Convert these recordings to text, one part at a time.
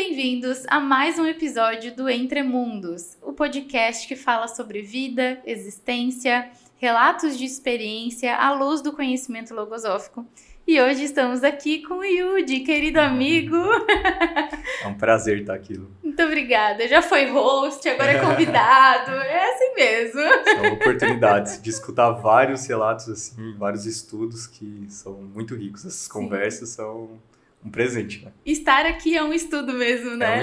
bem-vindos a mais um episódio do Entre Mundos, o podcast que fala sobre vida, existência, relatos de experiência à luz do conhecimento logosófico. E hoje estamos aqui com o Yudi, querido amigo. É um prazer estar aqui, Lu. Muito obrigada. Já foi host, agora é convidado. É assim mesmo. São oportunidades de escutar vários relatos, assim, vários estudos que são muito ricos. Essas conversas são um presente, né? Estar aqui é um estudo mesmo, né? É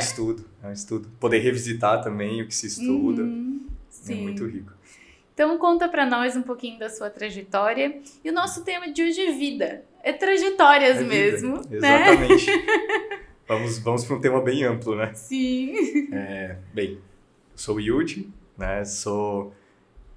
um estudo. Poder revisitar também o que se estuda. É muito rico. Então conta pra nós um pouquinho da sua trajetória. E o nosso tema de hoje é vida. É trajetórias mesmo, né? Exatamente. Vamos para um tema bem amplo, né? Sim. Bem, eu sou o Yudi, né? Sou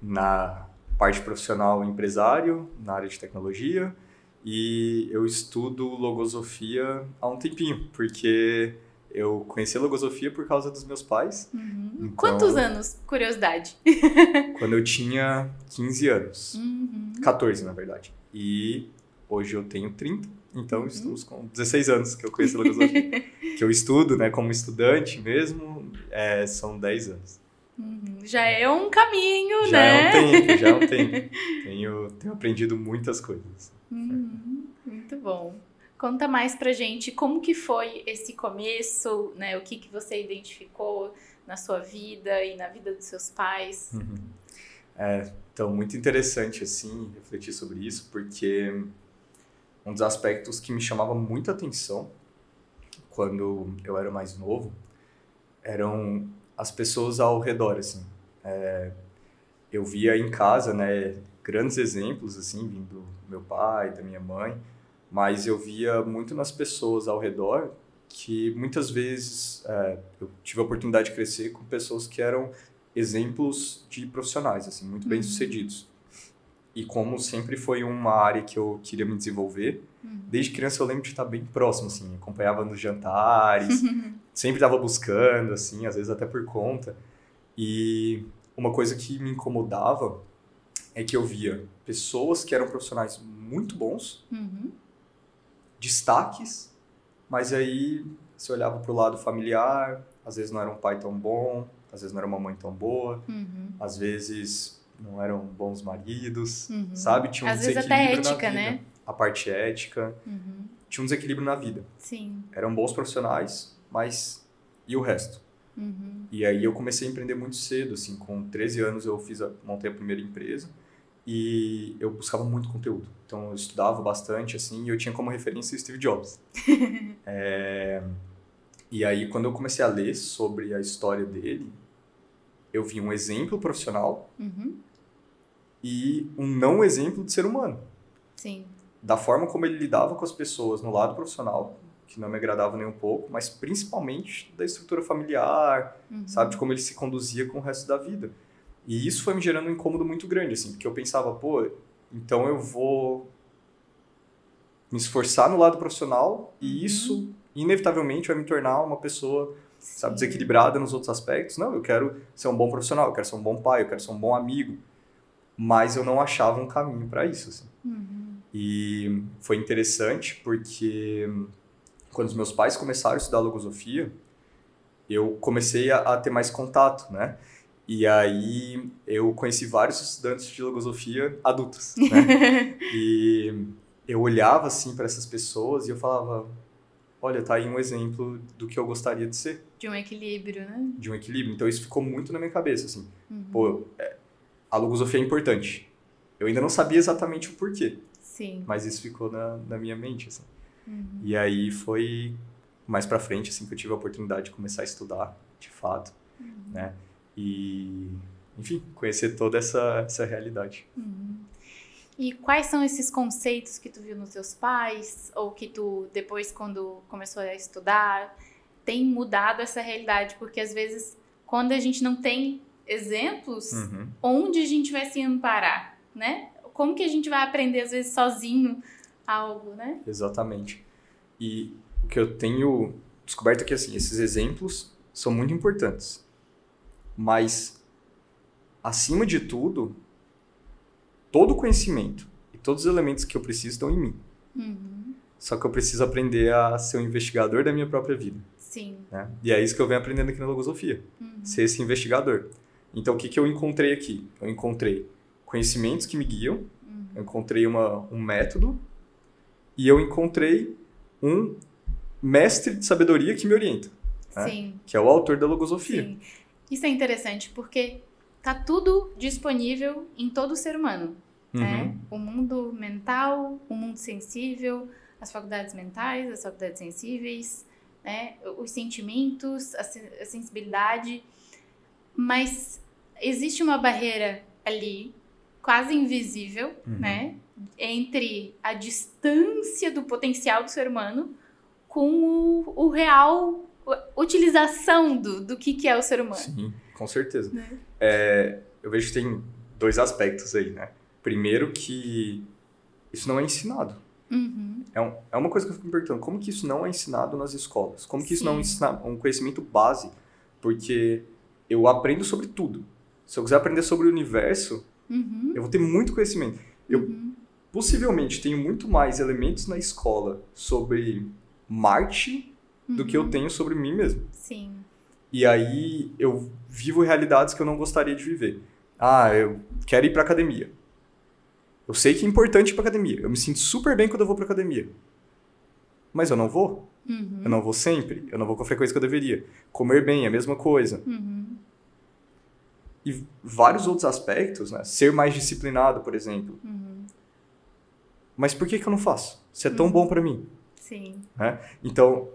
na parte profissional empresário, na área de tecnologia, e eu estudo logosofia há um tempinho, porque eu conheci a logosofia por causa dos meus pais. Uhum. Então, quantos anos? Curiosidade. Quando eu tinha 15 anos. 14, na verdade. E hoje eu tenho 30, então estamos com 16 anos que eu conheço a logosofia. Que eu estudo, né, como estudante mesmo, são 10 anos. Já é um caminho, já né? Já é um tempo. Tenho aprendido muitas coisas. Muito bom. Conta mais pra gente como que foi esse começo, né? O que você identificou na sua vida e na vida dos seus pais. Então, muito interessante, assim, refletir sobre isso, porque um dos aspectos que me chamava muita atenção quando eu era mais novo eram as pessoas ao redor, assim. Eu via em casa, né, grandes exemplos, assim, vindo do meu pai, da minha mãe, mas eu via muito nas pessoas ao redor que muitas vezes eu tive a oportunidade de crescer com pessoas que eram exemplos de profissionais, assim, muito bem-sucedidos. E como sempre foi uma área que eu queria me desenvolver, desde criança eu lembro de estar bem próximo, assim, acompanhava nos jantares, sempre estava buscando, assim, às vezes até por conta. E uma coisa que me incomodava é que eu via pessoas que eram profissionais muito bons, destaques, mas aí você olhava para o lado familiar, às vezes não era um pai tão bom, às vezes não era uma mãe tão boa, às vezes não eram bons maridos, sabe? Tinha um às vezes desequilíbrio até ética, na vida. né? A parte ética. Tinha um desequilíbrio na vida. Sim. Eram bons profissionais, mas e o resto? E aí eu comecei a empreender muito cedo, assim, com 13 anos eu montei a primeira empresa e eu buscava muito conteúdo. Então eu estudava bastante, assim, e eu tinha como referência o Steve Jobs. E aí quando eu comecei a ler sobre a história dele, eu vi um exemplo profissional e um não exemplo de ser humano. Sim. Da forma como ele lidava com as pessoas no lado profissional, que não me agradava nem um pouco, mas principalmente da estrutura familiar, sabe? De como ele se conduzia com o resto da vida. E isso foi me gerando um incômodo muito grande, assim, porque eu pensava, então eu vou me esforçar no lado profissional e isso, inevitavelmente, vai me tornar uma pessoa, sabe, desequilibrada nos outros aspectos. Não, eu quero ser um bom profissional, eu quero ser um bom pai, eu quero ser um bom amigo. Mas eu não achava um caminho para isso, assim. E foi interessante porque quando os meus pais começaram a estudar logosofia, eu comecei a ter mais contato, né? E aí eu conheci vários estudantes de logosofia adultos, né? E eu olhava assim para essas pessoas e eu falava, olha, tá aí um exemplo do que eu gostaria de ser. De um equilíbrio, né? De um equilíbrio. Então isso ficou muito na minha cabeça, assim. A logosofia é importante. Eu ainda não sabia exatamente o porquê. Sim. Mas isso ficou na minha mente, assim. E aí foi mais pra frente, assim, que eu tive a oportunidade de começar a estudar, de fato, né? E, enfim, conhecer toda essa realidade. E quais são esses conceitos que tu viu nos teus pais? Ou que tu, depois, quando começou a estudar, tem mudado essa realidade? Porque, às vezes, quando a gente não tem exemplos, onde a gente vai se amparar, né? Como que a gente vai aprender, às vezes, sozinho algo, né? Exatamente. E o que eu tenho descoberto é que, assim, esses exemplos são muito importantes. Mas, acima de tudo, todo o conhecimento e todos os elementos que eu preciso estão em mim. Só que eu preciso aprender a ser um investigador da minha própria vida. Sim. Né? E é isso que eu venho aprendendo aqui na logosofia. Ser esse investigador. Então, o que eu encontrei aqui? Eu encontrei conhecimentos que me guiam, eu encontrei um método e eu encontrei um mestre de sabedoria que me orienta. Né? Sim. Que é o autor da logosofia. Sim. Isso é interessante porque tá tudo disponível em todo ser humano. Né? O mundo mental, o mundo sensível, as faculdades mentais, as faculdades sensíveis, né? Os sentimentos, a sensibilidade. Mas existe uma barreira ali, quase invisível, né? Entre a distância do potencial do ser humano com o real utilização do que é o ser humano. Sim, com certeza. Né? Eu vejo que tem 2 aspectos aí, né? Primeiro que isso não é ensinado. É uma coisa que eu fico me perguntando, como que isso não é ensinado nas escolas? Como que isso não é um conhecimento base? Porque eu aprendo sobre tudo. Se eu quiser aprender sobre o universo, eu vou ter muito conhecimento. Eu possivelmente tenho muito mais elementos na escola sobre Marte do que eu tenho sobre mim mesmo. Sim. E aí eu vivo realidades que eu não gostaria de viver. Eu quero ir pra academia. Eu sei que é importante ir pra academia. Eu me sinto super bem quando eu vou pra academia. Mas eu não vou. Eu não vou sempre. Eu não vou com a frequência que eu deveria. Comer bem é a mesma coisa. E vários outros aspectos, né? Ser mais disciplinado, por exemplo. Mas por que eu não faço? Se é tão bom pra mim. Sim. Né? Então,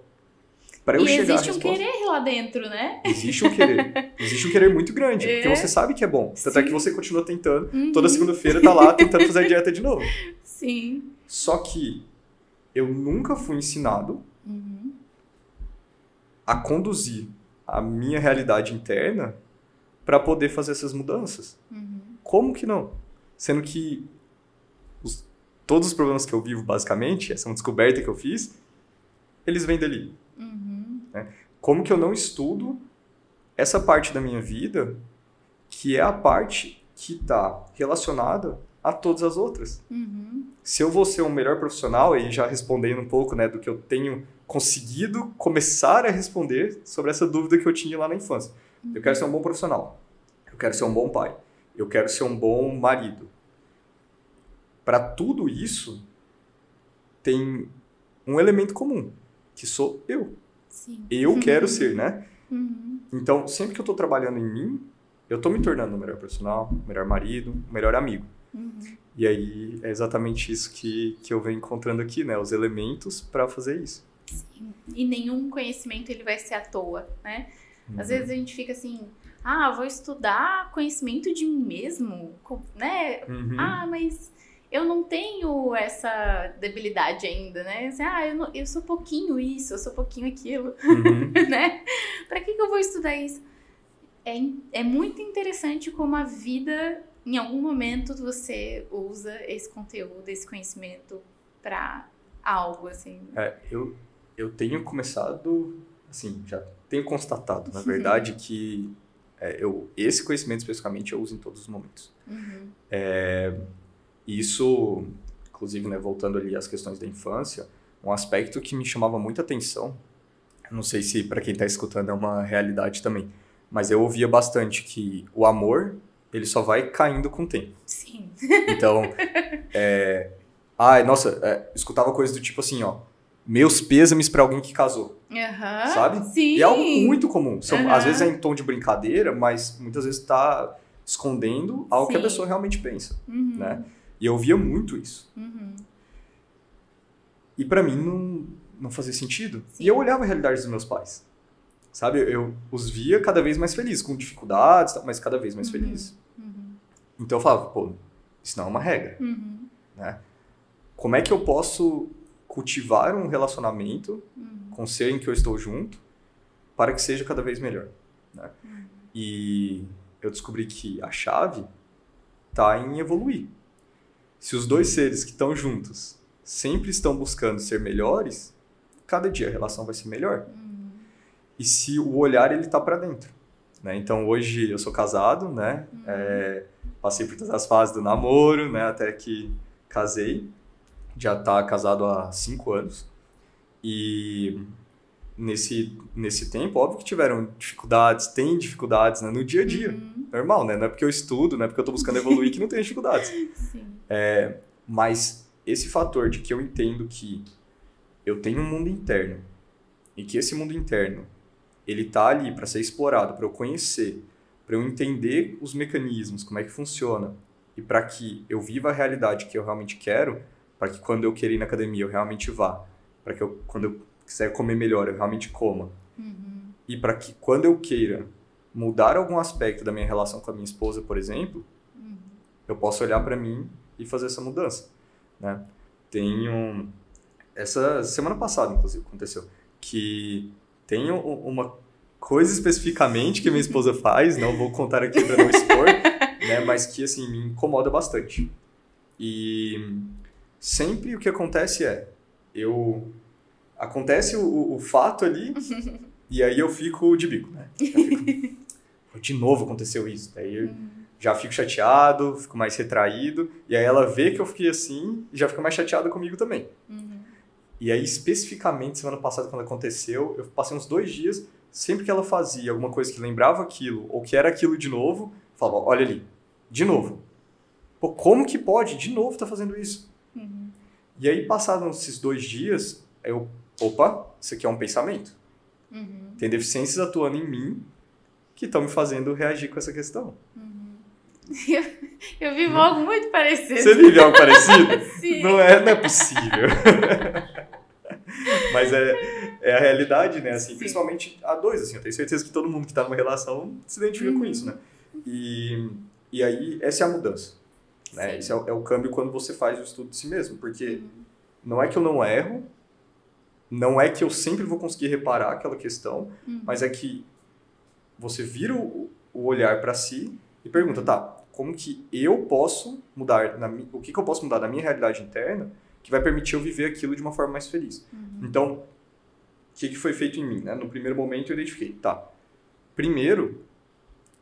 para eu chegar à resposta... existe um querer lá dentro, né? Existe um querer. Existe um querer muito grande. Porque você sabe que é bom. Tanto é que você continua tentando. Toda segunda-feira tá lá tentando fazer a dieta de novo. Sim. Só que eu nunca fui ensinado a conduzir a minha realidade interna para poder fazer essas mudanças. Como que não? Sendo que todos os problemas que eu vivo, basicamente, essa é uma descoberta que eu fiz, eles vêm dali. Né? Como que eu não estudo essa parte da minha vida que é a parte que está relacionada a todas as outras? Se eu vou ser um melhor profissional, e já respondendo um pouco, né, do que eu tenho conseguido começar a responder sobre essa dúvida que eu tinha lá na infância. Eu quero ser um bom profissional. Eu quero ser um bom pai. Eu quero ser um bom marido. Para tudo isso, tem um elemento comum, que sou eu. Sim. Eu quero ser, né? Então, sempre que eu estou trabalhando em mim, eu estou me tornando um melhor profissional, um melhor marido, um melhor amigo. E aí, é exatamente isso que eu venho encontrando aqui, né? Os elementos para fazer isso. Sim. E nenhum conhecimento ele vai ser à toa, né? Às vezes a gente fica assim... vou estudar conhecimento de mim mesmo, né? Mas eu não tenho essa debilidade ainda, né? Assim, eu sou pouquinho isso, eu sou pouquinho aquilo, né? Pra que eu vou estudar isso? É muito interessante como a vida, em algum momento, você usa esse conteúdo, esse conhecimento pra algo, assim. Eu tenho começado, assim, já tenho constatado, na verdade, que esse conhecimento especificamente eu uso em todos os momentos. Isso, inclusive, né, voltando ali às questões da infância, um aspecto que me chamava muita atenção, não sei se para quem está escutando é uma realidade também, mas eu ouvia bastante que o amor, ele só vai caindo com o tempo. Sim. Então, escutava coisas do tipo assim, meus pêsames para alguém que casou. Sabe? Sim. E é algo muito comum. Às vezes é em tom de brincadeira, mas muitas vezes está escondendo algo que a pessoa realmente pensa. Né? E eu ouvia muito isso. E para mim não fazia sentido. Sim. E eu olhava a realidade dos meus pais. Sabe? Eu os via cada vez mais felizes, com dificuldades, mas cada vez mais felizes. Então eu falava, isso não é uma regra. Né? Como é que eu posso cultivar um relacionamento com o ser em que eu estou junto para que seja cada vez melhor? Né? E eu descobri que a chave está em evoluir. Se os dois seres que estão juntos sempre estão buscando ser melhores, cada dia a relação vai ser melhor. E se o olhar ele está para dentro. Né? Então hoje eu sou casado, né? Passei por todas as fases do namoro, né? Até que casei. Já está casado há 5 anos. E nesse tempo, óbvio que tiveram dificuldades, tem dificuldades, né, no dia a dia. Normal, né? Não é porque eu estudo, não é porque eu tô buscando evoluir que não tem dificuldades. Sim. Mas esse fator de que eu entendo que eu tenho um mundo interno e que esse mundo interno ele tá ali para ser explorado, para eu conhecer, para eu entender os mecanismos, como é que funciona, e para que eu viva a realidade que eu realmente quero, para que quando eu querer ir na academia eu realmente vá, para que quando eu quiser comer melhor eu realmente coma, e para que quando eu queira mudar algum aspecto da minha relação com a minha esposa, por exemplo, eu posso olhar para mim e fazer essa mudança, né? Essa semana passada, inclusive, aconteceu, que tem uma coisa especificamente que minha esposa faz, não vou contar aqui para não expor, né, mas que assim me incomoda bastante. E sempre o que acontece acontece o fato ali e aí eu fico de bico, né? De novo aconteceu isso, daí eu já fico chateado, fico mais retraído, e aí ela vê que eu fiquei assim e já fica mais chateada comigo também. E aí, especificamente, semana passada, quando aconteceu, eu passei uns 2 dias, sempre que ela fazia alguma coisa que lembrava aquilo, ou que era aquilo de novo, eu falava, olha ali, de novo. Pô, como que pode? De novo tá fazendo isso. E aí, passados esses 2 dias, opa, isso aqui é um pensamento. Tem deficiências atuando em mim que estão me fazendo reagir com essa questão. Eu vivo algo muito parecido. Você vive algo parecido? Sim. Não é possível. Mas é a realidade, né? Assim, principalmente a 2, assim, eu tenho certeza que todo mundo que está numa relação se identifica com isso, né? E aí, essa é a mudança. Né? Esse é o câmbio quando você faz o estudo de si mesmo. Porque não é que eu não erro, não é que eu sempre vou conseguir reparar aquela questão, mas é que você vira o olhar para si e pergunta, tá, como que eu posso mudar, o que eu posso mudar na minha realidade interna que vai permitir eu viver aquilo de uma forma mais feliz. Então, o que foi feito em mim? Né? No primeiro momento eu identifiquei, tá, primeiro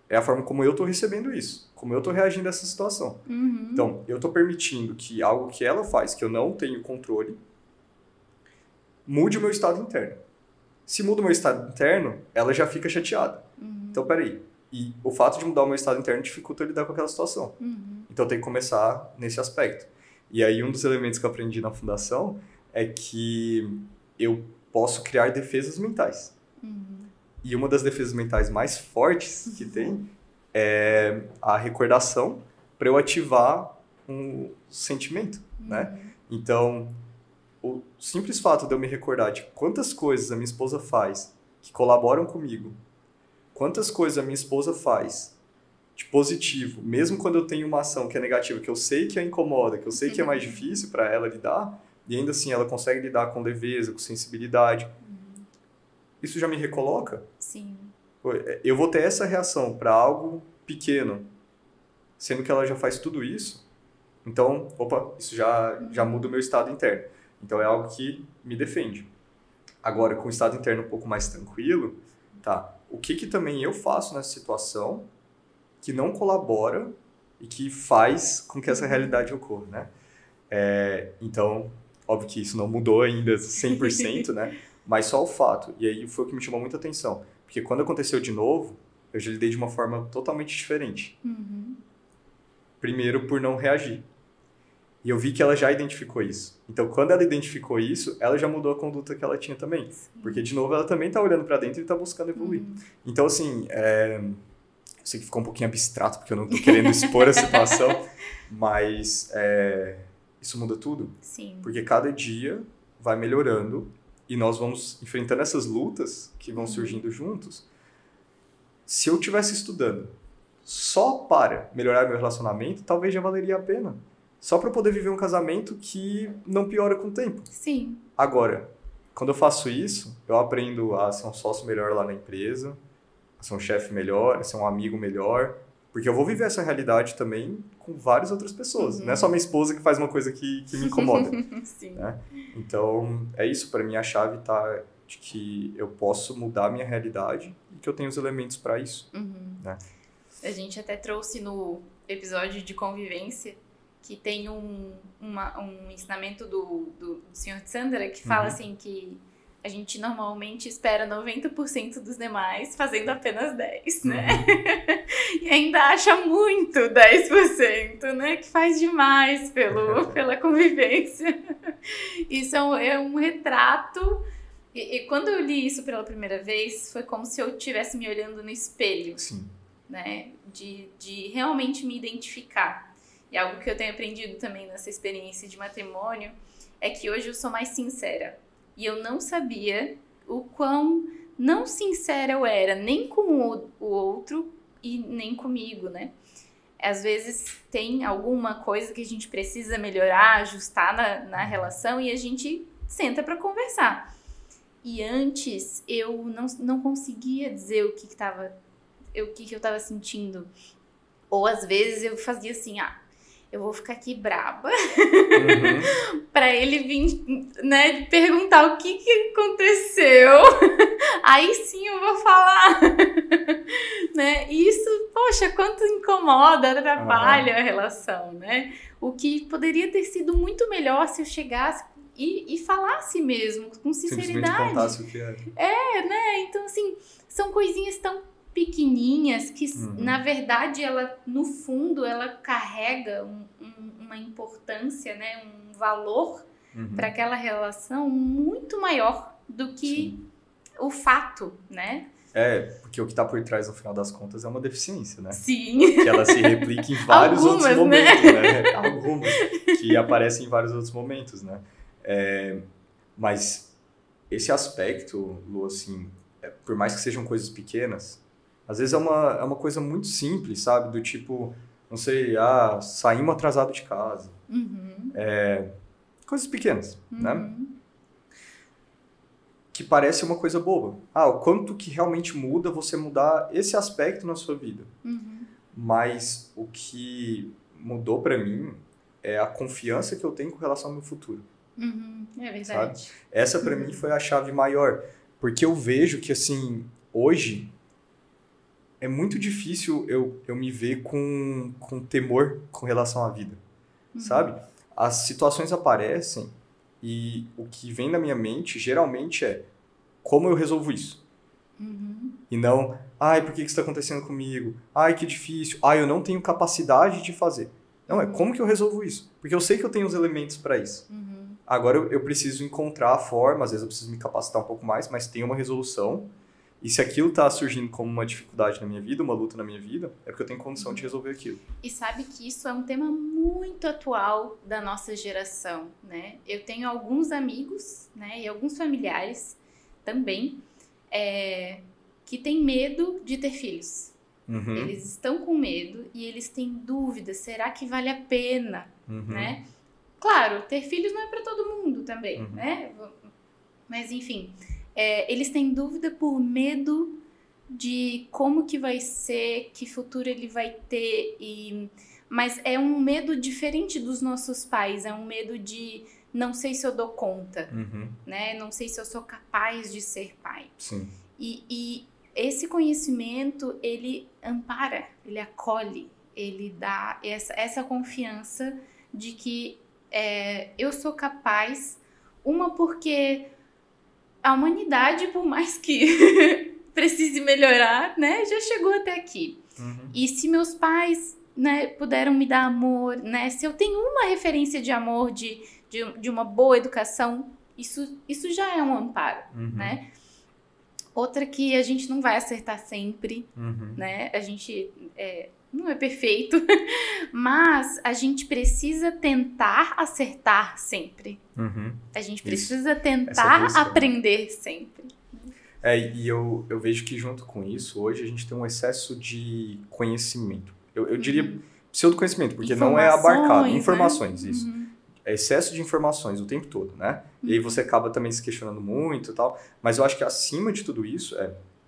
é a forma como eu estou recebendo isso, como eu estou reagindo a essa situação. Então, eu estou permitindo que algo que ela faz, que eu não tenho controle, mude o meu estado interno. Se muda o meu estado interno, ela já fica chateada. Então, peraí. E o fato de mudar o meu estado interno dificulta eu lidar com aquela situação. Então, eu tenho que começar nesse aspecto. E aí, um dos elementos que eu aprendi na fundação é que eu posso criar defesas mentais. E uma das defesas mentais mais fortes que tem é a recordação para eu ativar um sentimento, né? Então, o simples fato de eu me recordar de quantas coisas a minha esposa faz que colaboram comigo, quantas coisas a minha esposa faz de positivo, mesmo quando eu tenho uma ação que é negativa, que eu sei que a incomoda, que eu sei que é mais difícil para ela lidar, e ainda assim ela consegue lidar com leveza, com sensibilidade. Isso já me recoloca? Sim. Eu vou ter essa reação para algo pequeno, sendo que ela já faz tudo isso. Então, opa, isso já muda o meu estado interno. Então, é algo que me defende. Agora, com o estado interno um pouco mais tranquilo, tá, o que também eu faço nessa situação que não colabora e que faz com que essa realidade ocorra, né? Então, óbvio que isso não mudou ainda 100%, né? Mas só o fato. E aí foi o que me chamou muita atenção. Porque quando aconteceu de novo, eu já lidei de uma forma totalmente diferente. Primeiro, por não reagir. E eu vi que ela já identificou isso. Então, quando ela identificou isso, ela já mudou a conduta que ela tinha também. Porque, de novo, ela também está olhando para dentro e está buscando evoluir. Então, assim, eu sei que ficou um pouquinho abstrato, porque eu não estou querendo expor a situação, mas isso muda tudo. Sim. Porque cada dia vai melhorando e nós vamos enfrentando essas lutas que vão surgindo juntos. Se eu estivesse estudando só para melhorar meu relacionamento, talvez já valeria a pena. Só para eu poder viver um casamento que não piora com o tempo. Sim. Agora, quando eu faço isso, eu aprendo a ser um sócio melhor lá na empresa, a ser um chefe melhor, a ser um amigo melhor, porque eu vou viver essa realidade também com várias outras pessoas. Não é só minha esposa que faz uma coisa que me incomoda. Sim. Né? Então, é isso. Para mim, a chave está de que eu posso mudar a minha realidade e que eu tenho os elementos para isso. Né? A gente até trouxe no episódio de convivência que tem um ensinamento do Sr. Sandra que fala assim que a gente normalmente espera 90% dos demais fazendo apenas 10%, né? E ainda acha muito 10%, né? Que faz demais pela convivência. Isso é um retrato. E quando eu li isso pela primeira vez, foi como se eu estivesse me olhando no espelho. Sim. Né? De realmente me identificar. E algo que eu tenho aprendido também nessa experiência de matrimônio é que hoje eu sou mais sincera. E eu não sabia o quão não sincera eu era, nem com o outro e nem comigo, né? Às vezes tem alguma coisa que a gente precisa melhorar, ajustar na relação e a gente senta para conversar. E antes eu não conseguia dizer o que eu tava sentindo. Ou às vezes eu fazia assim, eu vou ficar aqui braba pra ele vir, né, perguntar o que aconteceu. Aí sim eu vou falar. Né? Isso, poxa, quanto incomoda, atrapalha a relação, né? O que poderia ter sido muito melhor se eu chegasse e falasse mesmo, com sinceridade. Simplesmente contasse o que era. Né? Então, assim, são coisinhas tão pequenininhas que, na verdade, ela, no fundo, ela carrega uma importância, né? Um valor para aquela relação muito maior do que o fato, né? Porque o que está por trás, no final das contas, é uma deficiência, né? Sim. Que ela se replica em vários outros momentos, né? Algumas, que aparecem em vários outros momentos, né? Mas esse aspecto, Lu, assim, por mais que sejam coisas pequenas, às vezes é uma coisa muito simples, sabe? Do tipo, não sei, saímos atrasado de casa. Coisas pequenas, né? Que parece uma coisa boba. O quanto que realmente muda você mudar esse aspecto na sua vida. Mas o que mudou pra mim é a confiança que eu tenho com relação ao meu futuro. É verdade. Sabe? Essa pra mim foi a chave maior. Porque eu vejo que, assim, hoje é muito difícil eu me ver com temor com relação à vida. Sabe? As situações aparecem e o que vem na minha mente, geralmente, é como eu resolvo isso. E não, por que isso está acontecendo comigo? Que difícil. Eu não tenho capacidade de fazer. Não, é como que eu resolvo isso? Porque eu sei que eu tenho os elementos para isso. Agora eu preciso encontrar a forma, às vezes eu preciso me capacitar um pouco mais, mas tem uma resolução. E se aquilo está surgindo como uma dificuldade na minha vida, uma luta na minha vida, é porque eu tenho condição de resolver aquilo. E sabe que isso é um tema muito atual da nossa geração, né? Eu tenho alguns amigos, né, e alguns familiares também, que têm medo de ter filhos. Eles estão com medo e eles têm dúvidas, será que vale a pena, né? Claro, ter filhos não é para todo mundo também, né? Mas enfim... eles têm dúvida por medo de como que vai ser, que futuro ele vai ter, mas é um medo diferente dos nossos pais, é um medo de não sei se eu dou conta, né? Não sei se eu sou capaz de ser pai. Sim. E esse conhecimento, ele ampara, ele acolhe, ele dá essa confiança de que eu sou capaz, porque... A humanidade, por mais que precise melhorar, né, já chegou até aqui. E se meus pais, né, puderam me dar amor, né, se eu tenho uma referência de amor, de uma boa educação, isso já é um amparo, né? Outra que a gente não vai acertar sempre, né? A gente não é perfeito, mas a gente precisa tentar acertar sempre. A gente precisa tentar aprender sempre. E eu vejo que junto com isso, hoje a gente tem um excesso de conhecimento. Eu diria pseudo-conhecimento, porque não é abarcado. Informações, né? Isso. É excesso de informações o tempo todo, né? E aí você acaba também se questionando muito e tal. Mas eu acho que acima de tudo isso,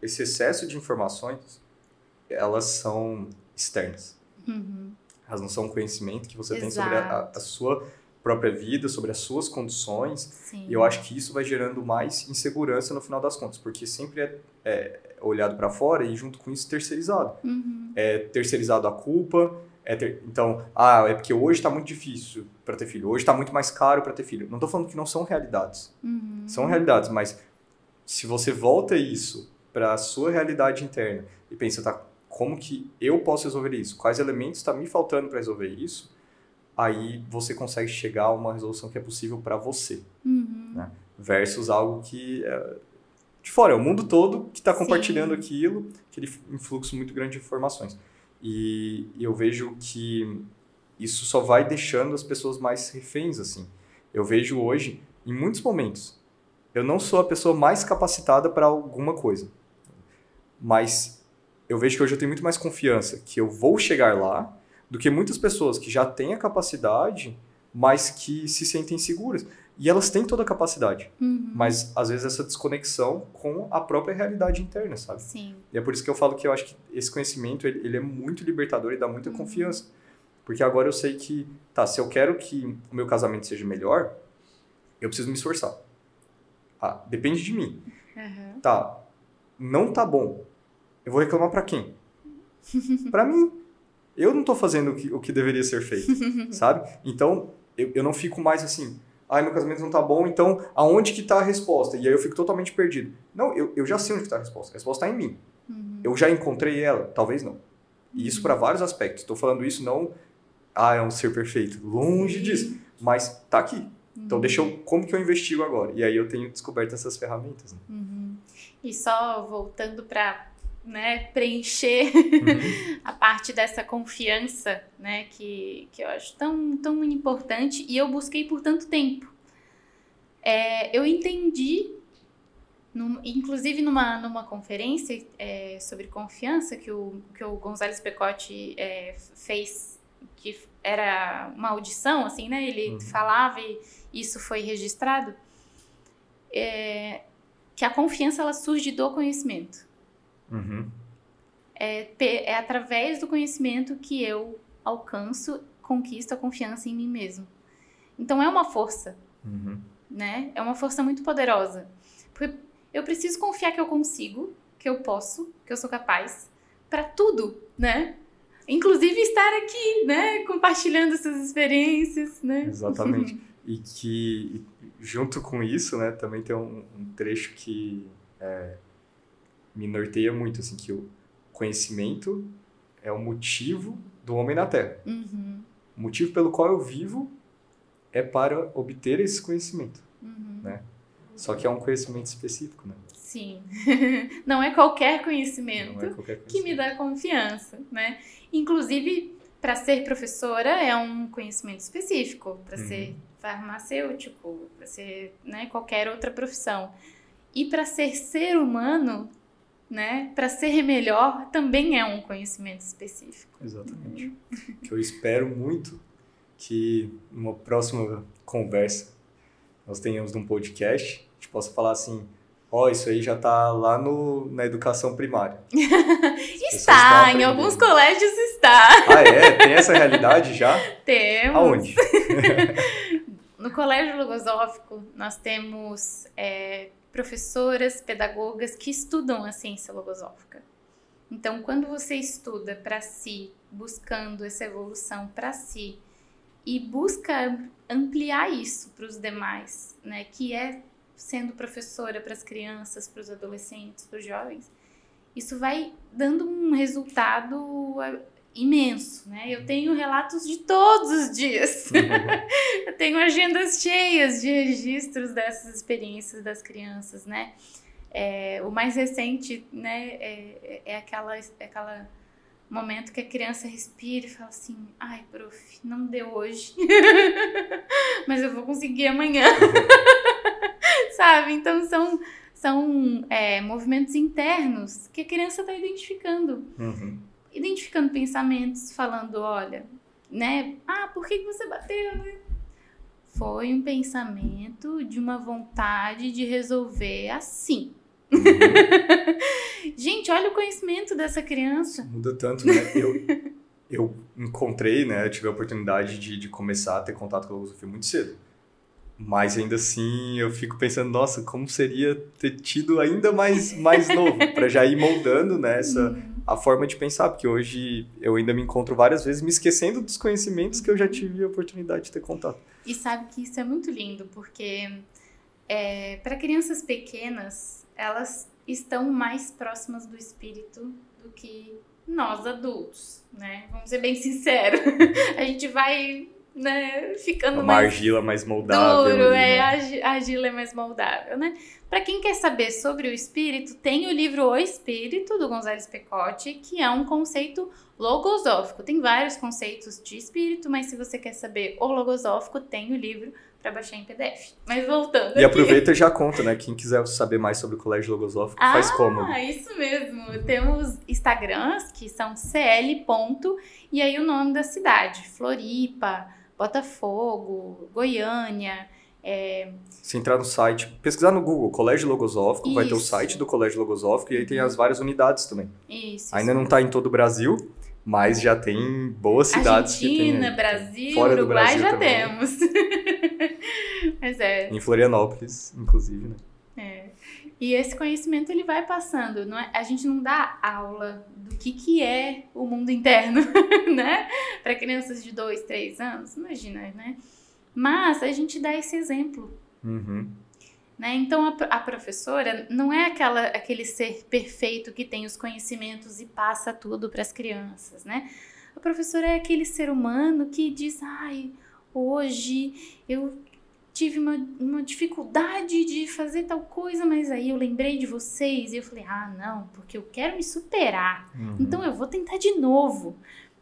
esse excesso de informações, elas são externas. Elas não são um conhecimento que você tem sobre a sua própria vida, sobre as suas condições. Sim. E eu acho que isso vai gerando mais insegurança no final das contas, porque sempre é olhado para fora e junto com isso terceirizado. É terceirizado a culpa. Então, é porque hoje está muito difícil para ter filho, hoje está muito mais caro para ter filho. Não estou falando que não são realidades. São realidades, mas se você volta isso para a sua realidade interna e pensa, tá, como que eu posso resolver isso? Quais elementos está me faltando para resolver isso? Aí você consegue chegar a uma resolução que é possível para você. Né? Versus algo que é de fora, é o mundo todo que está compartilhando aquilo, aquele influxo muito grande de informações. E eu vejo que isso só vai deixando as pessoas mais reféns, assim. Eu vejo hoje, em muitos momentos, eu não sou a pessoa mais capacitada para alguma coisa. Mas eu vejo que hoje eu tenho muito mais confiança que eu vou chegar lá do que muitas pessoas que já têm a capacidade, mas que se sentem seguras. E elas têm toda a capacidade. Mas, às vezes, essa desconexão com a própria realidade interna, sabe? Sim. E é por isso que eu falo que eu acho que esse conhecimento, ele é muito libertador e dá muita confiança. Porque agora eu sei que, tá, se eu quero que o meu casamento seja melhor, eu preciso me esforçar. Ah, depende de mim. Tá, não tá bom. Eu vou reclamar pra quem? Pra mim. Eu não tô fazendo o que deveria ser feito, sabe? Então, eu não fico mais assim, meu casamento não tá bom, então aonde que tá a resposta? E aí eu fico totalmente perdido. Não, eu já sei onde que tá a resposta. A resposta tá em mim. Eu já encontrei ela? Talvez não. E isso para vários aspectos. Estou falando isso não, é um ser perfeito. Longe disso. Mas tá aqui. Então como que eu investigo agora? E aí eu tenho descoberto essas ferramentas. Né? E só voltando para, né, preencher a parte dessa confiança, né, que eu acho tão importante e eu busquei por tanto tempo. Eu entendi, inclusive numa conferência sobre confiança que o Gonzales Pecotti fez, que era uma audição, assim, né, ele falava e isso foi registrado, que a confiança ela surge do conhecimento. É através do conhecimento que eu conquisto a confiança em mim mesmo. Então é uma força, né? É uma força muito poderosa. Porque eu preciso confiar que eu consigo, que eu posso, que eu sou capaz para tudo, né? Inclusive estar aqui, né? Compartilhando essas experiências, né? Exatamente. E que junto com isso, né? Também tem um trecho que me norteia muito, assim, que o conhecimento é o motivo do homem na Terra. O motivo pelo qual eu vivo é para obter esse conhecimento, né? Só que é um conhecimento específico, né? Sim. Não é qualquer conhecimento que me dá confiança, né? Inclusive, para ser professora é um conhecimento específico, para ser farmacêutico, para ser, né, qualquer outra profissão. E para ser humano, né, para ser melhor, também é um conhecimento específico. Exatamente. Que eu espero muito que numa próxima conversa nós tenhamos num podcast, a gente possa falar assim, isso aí já está lá na educação primária. Está, em alguns colégios está. Tem essa realidade já? Temos. Aonde? No Colégio Logosófico, nós temos professoras, pedagogas que estudam a ciência logosófica. Então, quando você estuda para si, buscando essa evolução para si, e busca ampliar isso para os demais, né, que sendo professora para as crianças, para os adolescentes, para os jovens, isso vai dando um resultado imenso, né? Eu tenho relatos de todos os dias. Eu tenho agendas cheias de registros dessas experiências das crianças, né? O mais recente, né, é aquela momento que a criança respira e fala assim, prof, não deu hoje, mas eu vou conseguir amanhã. Sabe? Então são movimentos internos que a criança está identificando. Identificando pensamentos, falando, olha, né? Por que você bateu, né? Foi um pensamento de uma vontade de resolver assim. Gente, olha o conhecimento dessa criança. Muda tanto, né? Eu encontrei, né? Eu tive a oportunidade de começar a ter contato com a logosofia muito cedo. Mas ainda assim, eu fico pensando, nossa, como seria ter tido ainda mais novo, para já ir moldando, né, a forma de pensar, porque hoje eu ainda me encontro várias vezes me esquecendo dos conhecimentos que eu já tive a oportunidade de ter contato. E sabe que isso é muito lindo, porque Para crianças pequenas, elas estão mais próximas do espírito do que nós adultos, né? Vamos ser bem sinceros. A gente vai, né, ficando Uma mais argila mais moldável. duro, ali, né? a argila é mais moldável, né? Para quem quer saber sobre o espírito, tem o livro O Espírito, do Gonzales Pecotti, que é um conceito logosófico. Tem vários conceitos de espírito, mas se você quer saber o logosófico, tem o livro para baixar em PDF. Mas voltando E aqui. aproveita e já conta, né? Quem quiser saber mais sobre o Colégio Logosófico, faz como? Ah, isso mesmo. Temos Instagrams, que são cl. E aí o nome da cidade. Floripa, Botafogo, Goiânia. Se entrar no site, pesquisar no Google Colégio Logosófico, vai ter o Isso. site do Colégio Logosófico e aí tem as várias unidades também. Isso. Ainda não está em todo o Brasil, mas já tem boas cidades que tem Argentina, aí. Brasil, Fora do Uruguai Brasil já também. temos. Mas Em Florianópolis, inclusive, né? E esse conhecimento ele vai passando, não é? A gente não dá aula do que é o mundo interno, né? Para crianças de 2, 3 anos, imagina, né? Mas a gente dá esse exemplo, Uhum. né? Então a professora não é aquele ser perfeito que tem os conhecimentos e passa tudo para as crianças, né? A professora é aquele ser humano que diz, ai, hoje eu tive uma dificuldade de fazer tal coisa, mas aí eu lembrei de vocês e eu falei, não, porque eu quero me superar, então eu vou tentar de novo,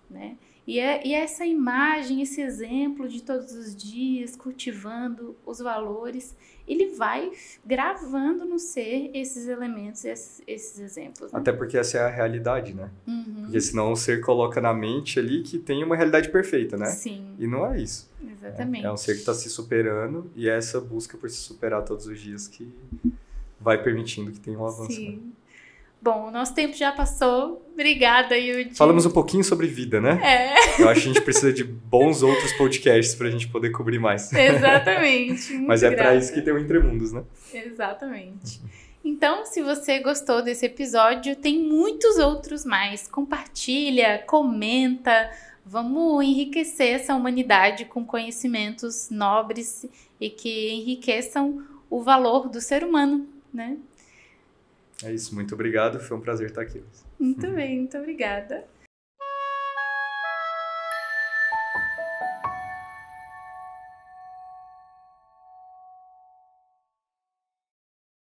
né? E essa imagem, esse exemplo de todos os dias, cultivando os valores, ele vai gravando no ser esses elementos, esses exemplos. Né? Até porque essa é a realidade, né? Uhum. Porque senão o ser coloca na mente ali que tem uma realidade perfeita, né? Sim. E não é isso. Exatamente. É um ser que está se superando e é essa busca por se superar todos os dias que vai permitindo que tenha um avanço. Sim. Né? Bom, o nosso tempo já passou. Obrigada, Yudi. Falamos um pouquinho sobre vida, né? Eu acho que a gente precisa de bons outros podcasts pra gente poder cobrir mais. Exatamente. Mas é pra isso que tem o Entre Mundos, né? Exatamente. Então, se você gostou desse episódio, tem muitos outros mais. Compartilha, comenta. Vamos enriquecer essa humanidade com conhecimentos nobres e que enriqueçam o valor do ser humano, né? É isso, muito obrigado. Foi um prazer estar aqui. Muito bem, muito obrigada.